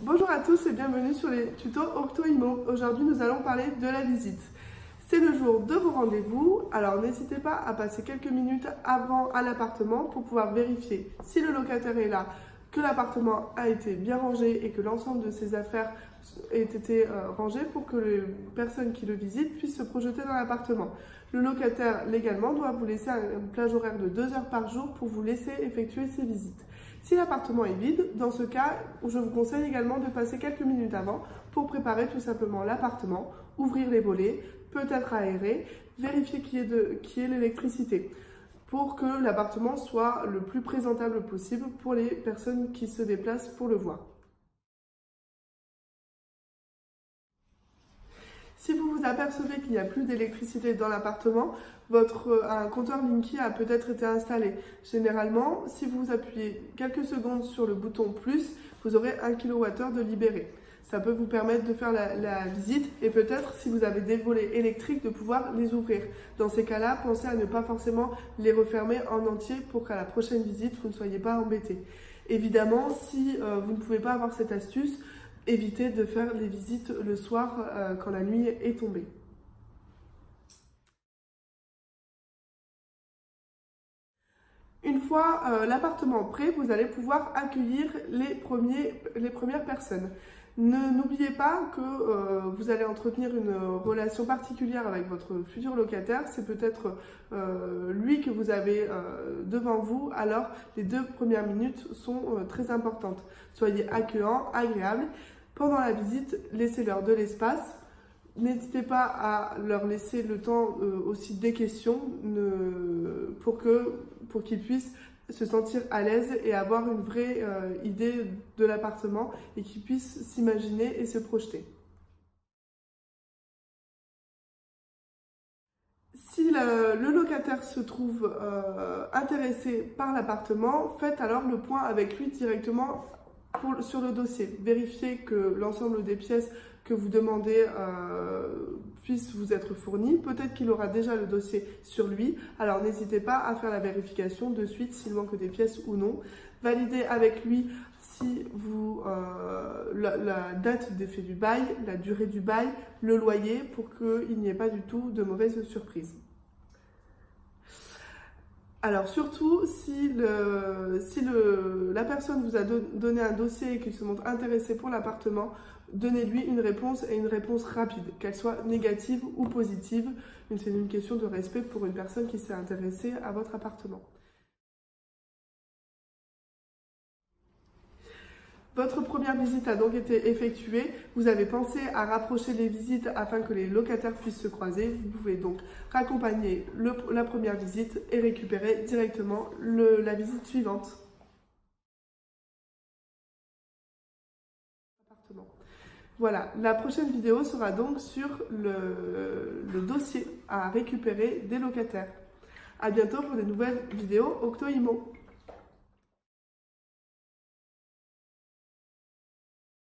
Bonjour à tous et bienvenue sur les tutos Octo-Imo. Aujourd'hui nous allons parler de la visite. C'est le jour de vos rendez-vous, alors n'hésitez pas à passer quelques minutes avant à l'appartement pour pouvoir vérifier si le locataire est là, que l'appartement a été bien rangé et que l'ensemble de ses affaires ait été rangé pour que les personnes qui le visitent puissent se projeter dans l'appartement. Le locataire légalement doit vous laisser une plage horaire de 2 heures par jour pour vous laisser effectuer ces visites. Si l'appartement est vide, dans ce cas, je vous conseille également de passer quelques minutes avant pour préparer tout simplement l'appartement, ouvrir les volets, peut-être aérer, vérifier qui est l'électricité pour que l'appartement soit le plus présentable possible pour les personnes qui se déplacent pour le voir. Si vous vous apercevez qu'il n'y a plus d'électricité dans l'appartement, un compteur Linky a peut-être été installé. Généralement, si vous appuyez quelques secondes sur le bouton plus, vous aurez 1 kWh de libéré. Ça peut vous permettre de faire la visite et peut-être, si vous avez des volets électriques, de pouvoir les ouvrir. Dans ces cas-là, pensez à ne pas forcément les refermer en entier pour qu'à la prochaine visite, vous ne soyez pas embêtés. Évidemment, si vous ne pouvez pas avoir cette astuce, évitez de faire les visites le soir quand la nuit est tombée. Une fois l'appartement prêt, vous allez pouvoir accueillir les premières personnes. N'oubliez pas que vous allez entretenir une relation particulière avec votre futur locataire. C'est peut-être lui que vous avez devant vous, alors les 2 premières minutes sont très importantes. Soyez accueillant, agréable. Pendant la visite, laissez-leur de l'espace. N'hésitez pas à leur laisser le temps aussi des questions pour qu'ils puissent se sentir à l'aise et avoir une vraie idée de l'appartement et qu'ils puissent s'imaginer et se projeter. Si le locataire se trouve intéressé par l'appartement, faites alors le point avec lui directement sur le dossier. Vérifiez que l'ensemble des pièces que vous demandez puissent vous être fournies. Peut-être qu'il aura déjà le dossier sur lui, alors n'hésitez pas à faire la vérification de suite s'il manque des pièces ou non. Validez avec lui si la date d'effet du bail, la durée du bail, le loyer, pour qu'il n'y ait pas du tout de mauvaises surprises. Alors surtout, si la personne vous a donné un dossier et qu'il se montre intéressé pour l'appartement, donnez-lui une réponse et une réponse rapide, qu'elle soit négative ou positive. C'est une question de respect pour une personne qui s'est intéressée à votre appartement. Votre première visite a donc été effectuée. Vous avez pensé à rapprocher les visites afin que les locataires puissent se croiser. Vous pouvez donc raccompagner la première visite et récupérer directement la visite suivante. Voilà, la prochaine vidéo sera donc sur le dossier à récupérer des locataires. À bientôt pour de nouvelles vidéos Octo-Imo.